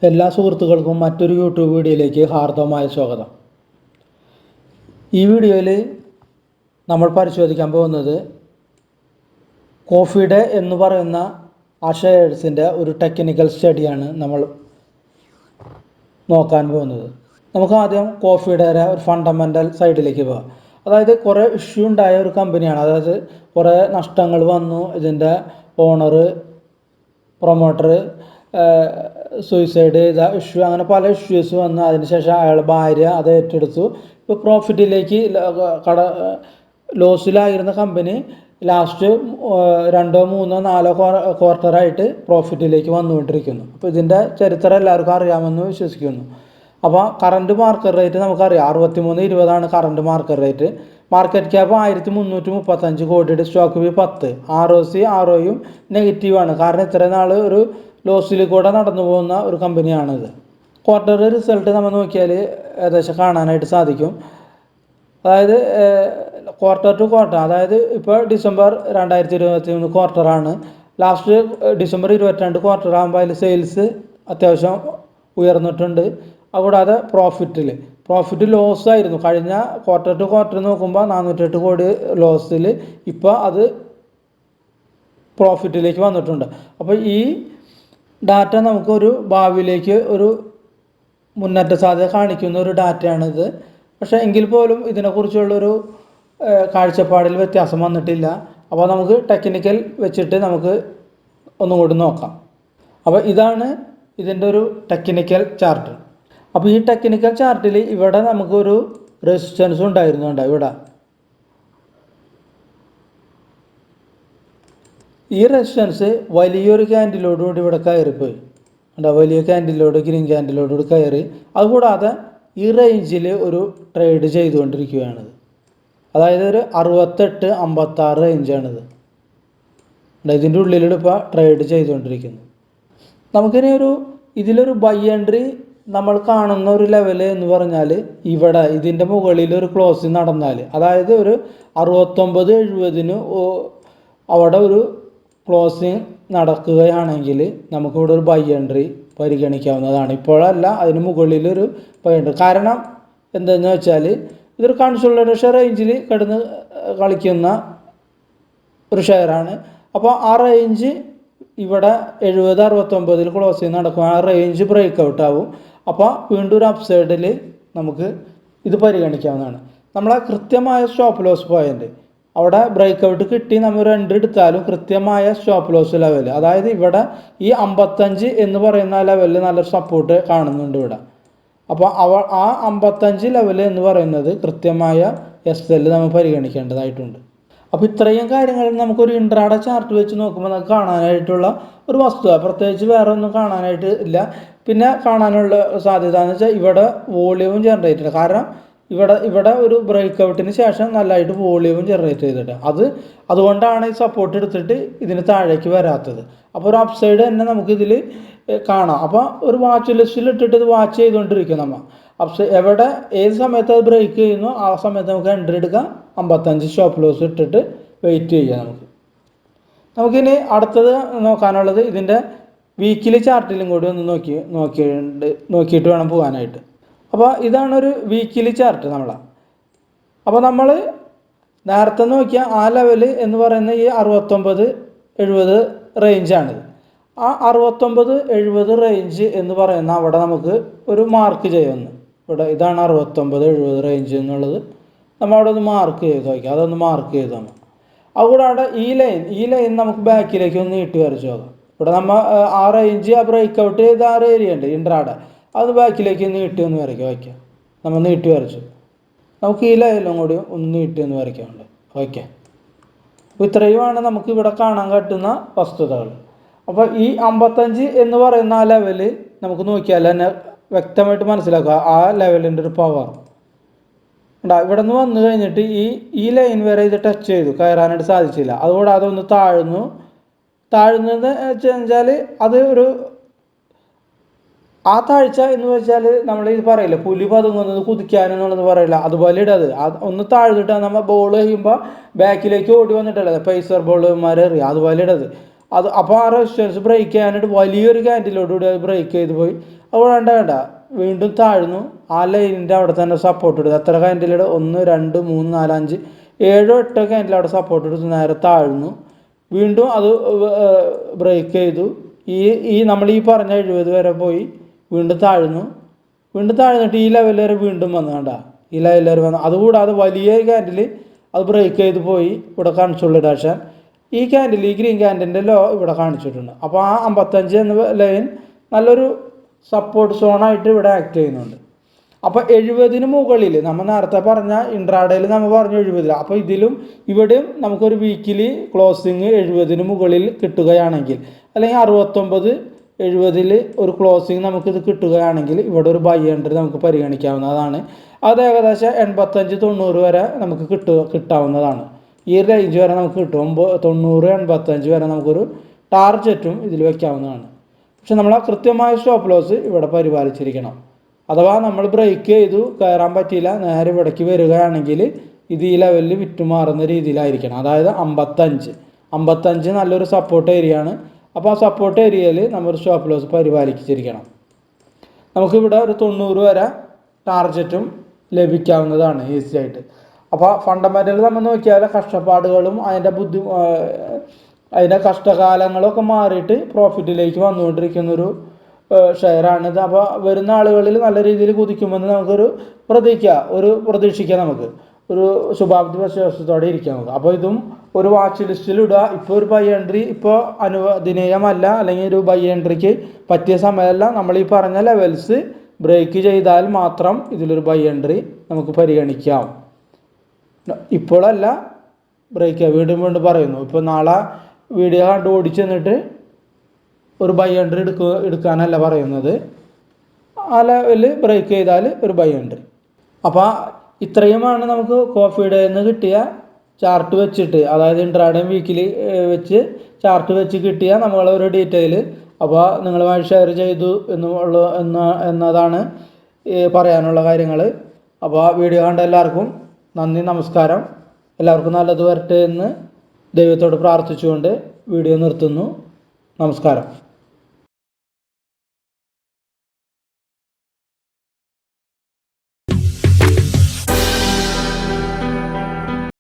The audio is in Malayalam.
എല്ലാ സുഹൃത്തുക്കൾക്കും മറ്റൊരു യൂട്യൂബ് വീഡിയോയിലേക്ക് ഹാർദവമായ സ്വാഗതം. ഈ വീഡിയോയിൽ നമ്മൾ പരിശോധിക്കാൻ പോകുന്നത് കോഫി ഡേ എന്ന് പറയുന്ന ആ ഷെയർസിൻ്റെ ഒരു ടെക്നിക്കൽ സ്റ്റഡിയാണ് നമ്മൾ നോക്കാൻ പോകുന്നത്. നമുക്ക് ആദ്യം കോഫി ഡേയുടെ ഒരു ഫണ്ടമെൻ്റൽ സൈഡിലേക്ക് പോകാം. അതായത് കുറേ ഇഷ്യൂ ഉണ്ടായ ഒരു കമ്പനിയാണ്. അതായത് കുറേ നഷ്ടങ്ങൾ വന്നു. ഇതിൻ്റെ ഓണർ, പ്രൊമോട്ടർ സൂയിസൈഡ് ചെയ്ത ഇഷ്യൂ, അങ്ങനെ പല ഇഷ്യൂസ് വന്ന് അതിനുശേഷം അയാളുടെ ഭാര്യ അത് ഏറ്റെടുത്തു. ഇപ്പോൾ പ്രോഫിറ്റിലേക്ക് ലോസിലായിരുന്ന കമ്പനി ലാസ്റ്റ് 2, 3, 4 ക്വാർട്ടറായിട്ട് പ്രോഫിറ്റിലേക്ക് വന്നുകൊണ്ടിരിക്കുന്നു. അപ്പോൾ ഇതിൻ്റെ ചരിത്രം എല്ലാവർക്കും അറിയാമെന്ന് വിശ്വസിക്കുന്നു. അപ്പോൾ കറണ്ട് മാർക്കറ്റ് റേറ്റ് നമുക്കറിയാം, 63.20 current market rate. Market cap 1335 കോടിയുടെ, സ്റ്റോക്ക് ബി 10. ROCയും നെഗറ്റീവാണ്. കാരണം ഇത്രയും നാൾ ഒരു ലോസിൽ കൂടെ നടന്നു പോകുന്ന ഒരു കമ്പനിയാണിത്. ക്വാർട്ടർ റിസൾട്ട് നമ്മൾ നോക്കിയാൽ ഏകദേശം കാണാനായിട്ട് സാധിക്കും. അതായത് ക്വാർട്ടർ ടു ക്വാർട്ടർ, അതായത് ഇപ്പോൾ ഡിസംബർ 2023 ക്വാർട്ടറാണ്. ലാസ്റ്റ് ഡിസംബർ 22 ക്വാർട്ടർ ആകുമ്പോൾ അതിൽ സെയിൽസ് അത്യാവശ്യം ഉയർന്നിട്ടുണ്ട്. അതുകൂടാതെ പ്രോഫിറ്റ് ലോസ് ആയിരുന്നു. കഴിഞ്ഞ ക്വാർട്ടർ ടു ക്വാർട്ടർ നോക്കുമ്പോൾ 408 കോടി ലോസിൽ ഇപ്പോൾ അത് പ്രോഫിറ്റിലേക്ക് വന്നിട്ടുണ്ട്. അപ്പോൾ ഈ ഡാറ്റ നമുക്കൊരു ഭാവിയിലേക്ക് ഒരു മുന്നേറ്റ സാധ്യത കാണിക്കുന്ന ഒരു ഡാറ്റയാണിത്. പക്ഷേ എങ്കിൽ പോലും ഇതിനെക്കുറിച്ചുള്ളൊരു കാഴ്ചപ്പാടിൽ വ്യത്യാസം വന്നിട്ടില്ല. അപ്പോൾ നമുക്ക് ടെക്നിക്കൽ വെച്ചിട്ട് നമുക്ക് ഒന്നും കൂടി നോക്കാം. അപ്പോൾ ഇതാണ് ഇതിൻ്റെ ഒരു ടെക്നിക്കൽ ചാർട്ട്. അപ്പോൾ ഈ ടെക്നിക്കൽ ചാർട്ടിൽ ഇവിടെ നമുക്കൊരു റെസിസ്റ്റൻസ് ഉണ്ടായിരുന്നുണ്ട്. ഇവിടെ ഈ റെസിസ്റ്റൻസ് വലിയൊരു ക്യാൻഡിലോടുകൂടി ഇവിടെ കയറിപ്പോയി. വലിയ ക്യാൻഡിലോട്, ഗ്രീൻ ക്യാൻഡിലോടുകൂടി കയറി. അതുകൂടാതെ ഈ റേഞ്ചിൽ ഒരു ട്രേഡ് ചെയ്തുകൊണ്ടിരിക്കുകയാണിത്. അതായത് ഒരു 68-56 റേഞ്ചാണിത്. ഇതിൻ്റെ ഉള്ളിലൂടെ ഇപ്പോൾ ട്രേഡ് ചെയ്തുകൊണ്ടിരിക്കുന്നു. നമുക്കിനി ഇതിലൊരു ബൈ എൻട്രി നമ്മൾ കാണുന്ന ഒരു ലെവല് എന്ന് പറഞ്ഞാൽ ഇവിടെ ഇതിൻ്റെ മുകളിൽ ഒരു ക്ലോസിങ് നടന്നാൽ, അതായത് ഒരു 69-70 അവിടെ ഒരു ക്ലോസിങ് നടക്കുകയാണെങ്കിൽ നമുക്കിവിടെ ഒരു ബൈ എൻട്രി പരിഗണിക്കാവുന്നതാണ്. ഇപ്പോഴല്ല, അതിന് മുകളിലൊരു ബൈ എൻട്രി. കാരണം എന്താണെന്ന് വെച്ചാൽ ഇതൊരു കൺസോളിഡേഷൻ റേഞ്ചിൽ കിടന്ന് കളിക്കുന്ന ഒരു ഷെയറാണ്. അപ്പോൾ ആ റേഞ്ച് ഇവിടെ 70-69 ക്ലോസിങ് നടക്കും. ആ റേഞ്ച് ബ്രേക്ക് ഔട്ട് ആവും. അപ്പോൾ വീണ്ടും ഒരു അപ്സൈഡിൽ നമുക്ക് ഇത് പരിഗണിക്കാവുന്നതാണ്. നമ്മളെ കൃത്യമായ സ്റ്റോപ്പ് ലോസ് പോയിൻ്റ് അവിടെ ബ്രേക്ക് ഔട്ട് കിട്ടി നമ്മൾ 2 എടുത്താലും കൃത്യമായ സ്റ്റോപ്പ് ലോസ് ലെവൽ, അതായത് ഇവിടെ ഈ 55 എന്ന് പറയുന്ന ലെവലിൽ നല്ലൊരു സപ്പോർട്ട് കാണുന്നുണ്ട് ഇവിടെ. അപ്പോൾ ആ 55 ലെവൽ എന്ന് പറയുന്നത് കൃത്യമായ SL നമ്മൾ പരിഗണിക്കേണ്ടതായിട്ടുണ്ട്. അപ്പോൾ ഇത്രയും കാര്യങ്ങൾ നമുക്കൊരു ഇൻട്രാഡേ ചാർട്ട് വെച്ച് നോക്കുമ്പോൾ നമുക്ക് കാണാനായിട്ടുള്ള ഒരു വസ്തുത, പ്രത്യേകിച്ച് വേറെ ഒന്നും കാണാനായിട്ട് ഇല്ല. പിന്നെ കാണാനുള്ള സാധ്യത എന്ന് വെച്ചാൽ ഇവിടെ വോളിയവും ജനറേറ്റ് ചെയ്തിട്ട്, കാരണം ഇവിടെ ഒരു ബ്രേക്ക് ഔട്ടിന് ശേഷം നല്ലതായിട്ട് വോളിയവും ജനറേറ്റ് ചെയ്തിട്ട് അതുകൊണ്ടാണ് ഈ സപ്പോർട്ട് എടുത്തിട്ട് ഇതിന് താഴേക്ക് വരാത്തത്. അപ്പോൾ ഒരു അപ്സൈഡ് തന്നെ നമുക്കിതിൽ കാണാം. അപ്പോൾ ഒരു വാച്ച് ലിസ്റ്റിൽ ഇട്ടിട്ട് ഇത് വാച്ച് ചെയ്തുകൊണ്ടിരിക്കും നമ്മൾ. എവിടെ ഏത് സമയത്ത് അത് ബ്രേക്ക് ചെയ്യുന്നു ആ സമയത്ത് നമുക്ക് എൻട്രി എടുക്കാം. 55 സ്റ്റോപ്പ് ലോസ് ഇട്ടിട്ട് വെയിറ്റ് ചെയ്യാം. നമുക്കിനി അടുത്തത് നോക്കാനുള്ളത് ഇതിൻ്റെ വീക്കിലി ചാർട്ടിലും കൂടി ഒന്ന് നോക്കിയിട്ട് വേണം പോകാനായിട്ട്. അപ്പോൾ ഇതാണൊരു വീക്കിലി ചാർട്ട് നമ്മളെ. അപ്പോൾ നമ്മൾ നേരത്തെ നോക്കിയ ആ ലെവൽ എന്ന് പറയുന്ന ഈ 69-70 റേഞ്ചാണിത്. ആ 69-70 റേഞ്ച് എന്ന് പറയുന്ന അവിടെ നമുക്ക് ഒരു മാർക്ക് ചെയ്യുന്നു. ഇവിടെ ഇതാണ് 69-70 റേഞ്ച് എന്നുള്ളത്. നമ്മൾ അവിടെ ഒന്ന് മാർക്ക് ചെയ്ത് നോക്കാം. അതൊന്ന് മാർക്ക് ചെയ്ത് നമ്മൾ അതുകൂടാതെ ഈ ലൈൻ നമുക്ക് ബാക്കിലേക്ക് ഒന്ന് നീട്ടി വരച്ച് നോക്കാം. ഇവിടെ നമ്മൾ ആ റേഞ്ച് ആ ബ്രേക്ക് ഔട്ട് ചെയ്ത ആ ഏരിയ ഉണ്ട് ഇൻട്രാഡേ, അത് ബാക്കിലേക്ക് നീട്ടി ഒന്ന് വയ്ക്കാം. നമ്മൾ നീട്ടി വരച്ചു. നമുക്ക് ഈ ലൈനും കൂടി ഒന്ന് നീട്ടി ഒന്ന് വരയ്ക്കാറുണ്ട്. ഓക്കെ, അപ്പോൾ ഇത്രയുമാണ് നമുക്ക് ഇവിടെ കാണാൻ പറ്റുന്ന വസ്തുതകൾ. അപ്പോൾ ഈ 55 എന്ന് പറയുന്ന ആ ലെവല് നമുക്ക് നോക്കിയാൽ തന്നെ വ്യക്തമായിട്ട് മനസ്സിലാക്കുക ആ ലെവലിൻ്റെ ഒരു പവർ ഉണ്ടാ. ഇവിടെ നിന്ന് വന്നു കഴിഞ്ഞിട്ട് ഈ ലൈൻ വരെ ഇത് ടച്ച് ചെയ്തു, കയറാനായിട്ട് സാധിച്ചില്ല. അതുകൂടെ അതൊന്ന് താഴുന്നത് വെച്ചാൽ അത് ഒരു ആ താഴ്ച എന്ന് വെച്ചാൽ നമ്മൾ ഇത് പറയില്ല, പുലി പതുങ്ങുന്നത് കുതിക്കാനെന്നുള്ളത് പറയില്ല, അതുപോലെ ഇടത് ഒന്ന് താഴ്ന്നിട്ട് നമ്മൾ ബോൾ ചെയ്യുമ്പോൾ ബാക്കിലേക്ക് ഓടി വന്നിട്ടല്ലേ പേസർ ബോളുമാർ എറിയുക, അതുപോലെ ഇടത്. അപ്പോൾ ആ റെസിസ്റ്റൻസ് ബ്രേക്ക് ചെയ്യാനായിട്ട് വലിയൊരു ക്യാൻഡിലോടുകൂടി അത് ബ്രേക്ക് ചെയ്ത് പോയി. അപ്പോൾ വേണ്ട വീണ്ടും താഴ്ന്നു. ആ ലൈനിൻ്റെ അവിടെ തന്നെ സപ്പോർട്ട് എടുത്തു. എത്ര ക്യാൻഡിലുടെ 1 2 3 4 5 7 8 ക്യാൻഡിൽ അവിടെ സപ്പോർട്ട് എടുത്ത് നേരെ താഴ്ന്നു. വീണ്ടും അത് ബ്രേക്ക് ചെയ്തു. ഈ നമ്മൾ ഈ പറഞ്ഞ 70 വരെ പോയി. വീണ്ടും താഴ്ന്നിട്ട് ഈ ലെവൽ വരെ വീണ്ടും വന്നു. കണ്ട ഈ ലെവൽ വരെ വന്നു. അതുകൂടാതെ വലിയ ക്യാൻഡിൽ അത് ബ്രേക്ക് ചെയ്ത് പോയി. ഇവിടെ കൺസോളിഡേഷൻ ഈ ക്യാൻഡിൽ, ഈ ഗ്രീൻ ക്യാൻഡിൻ്റെ ലോ ഇവിടെ കാണിച്ചിട്ടുണ്ട്. അപ്പോൾ ആ 55 എന്ന ലൈൻ നല്ലൊരു സപ്പോർട്ട് സോണായിട്ട് ഇവിടെ ആക്ട് ചെയ്യുന്നുണ്ട്. അപ്പോൾ 70 മുകളിൽ നമ്മൾ നേരത്തെ പറഞ്ഞ ഇൻട്രാഡേയിൽ നമ്മൾ പറഞ്ഞു 70. അപ്പോൾ ഇവിടെയും നമുക്കൊരു വീക്കിലി ക്ലോസിങ് 70 മുകളിൽ കിട്ടുകയാണെങ്കിൽ, അല്ലെങ്കിൽ 69 70 ഒരു ക്ലോസിങ് നമുക്കിത് കിട്ടുകയാണെങ്കിൽ ഇവിടെ ഒരു ബൈ എൻട്രി നമുക്ക് പരിഗണിക്കാവുന്നതാണ്. അത് ഏകദേശം 85 90 വരെ നമുക്ക് കിട്ടാവുന്നതാണ്. ഈ റേഞ്ച് വരെ നമുക്ക് കിട്ടും. 90 85 വരെ നമുക്കൊരു ടാർജറ്റും ഇതിൽ വയ്ക്കാവുന്നതാണ്. പക്ഷെ നമ്മൾ കൃത്യമായ സ്റ്റോപ്പ് ലോസ് ഇവിടെ പരിപാലിച്ചിരിക്കണം. അഥവാ നമ്മൾ ബ്രേക്ക് ചെയ്തു, കയറാൻ പറ്റിയില്ല, നേരെ ഇവിടേക്ക് വരികയാണെങ്കിൽ ഇത് ഈ ലെവലിൽ വിറ്റുമാറുന്ന രീതിയിലായിരിക്കണം. അതായത് 55 നല്ലൊരു സപ്പോർട്ട് ഏരിയ ആണ്. അപ്പോൾ ആ സപ്പോർട്ട് ഏരിയയിൽ നമ്മൾ സ്റ്റോപ്പ് ലോസ് പരിപാലിച്ചിരിക്കണം. നമുക്കിവിടെ ഒരു 90 വരെ ടാർജറ്റും ലഭിക്കാവുന്നതാണ് ഈസി ആയിട്ട്. അപ്പോൾ ഫണ്ടമെൻ്റൽ നമ്മൾ നോക്കിയാൽ കഷ്ടപ്പാടുകളും അതിൻ്റെ കഷ്ടകാലങ്ങളൊക്കെ മാറിയിട്ട് പ്രോഫിറ്റിലേക്ക് വന്നുകൊണ്ടിരിക്കുന്നൊരു ഷെയറാണിത്. അപ്പോൾ വരുന്ന ആളുകളിൽ നല്ല രീതിയിൽ കുതിക്കുമെന്ന് നമുക്കൊരു പ്രതീക്ഷിക്കാം. നമുക്ക് ഒരു ശുഭാപ്തി വിശ്വാസത്തോടെ ഇരിക്കാം നമുക്ക്. അപ്പോൾ ഇതും ഒരു വാച്ച് ലിസ്റ്റിൽ ഇടുക. ഇപ്പോൾ ഒരു ബൈ എൻട്രി ഇപ്പോൾ അനുവദനീയമല്ല, അല്ലെങ്കിൽ ഒരു ബൈ എൻട്രിക്ക് പറ്റിയ സമയമല്ല. നമ്മൾ ഈ പറഞ്ഞ ലെവൽസ് ബ്രേക്ക് ചെയ്താൽ മാത്രം ഇതിലൊരു ബൈ എൻട്രി നമുക്ക് പരിഗണിക്കാം. ഇപ്പോഴല്ല ബ്രേക്ക്, വീണ്ടും പറയുന്നു. ഇപ്പോൾ നാളെ വീഡിയോ കണ്ട് ഓടിച്ചെന്നിട്ട് ഒരു ബൈ എൻട്രി എടുക്കാനല്ല പറയുന്നത്. ആ ലെവലിൽ ബ്രേക്ക് ചെയ്താൽ ഒരു ബൈ എൻട്രി. അപ്പോൾ ഇത്രയുമാണ് നമുക്ക് കോഫി ഡേയിൽ നിന്ന് കിട്ടിയ ചാർട്ട് വെച്ചിട്ട്, അതായത് ഇൻട്രാഡേ വീക്കിലി വെച്ച് ചാർട്ട് വെച്ച് കിട്ടിയ നമ്മളൊരു ഡീറ്റെയിൽ. അപ്പോൾ നിങ്ങളുമായി ഷെയർ ചെയ്തു എന്നതാണ് പറയാനുള്ള കാര്യങ്ങൾ. അപ്പോൾ വീഡിയോ കണ്ട എല്ലാവർക്കും നന്ദി, നമസ്കാരം. എല്ലാവർക്കും നല്ലത് വരട്ടെ എന്ന് ദൈവത്തോട് പ്രാർത്ഥിച്ചുകൊണ്ട് വീഡിയോ നിർത്തുന്നു. നമസ്കാരം.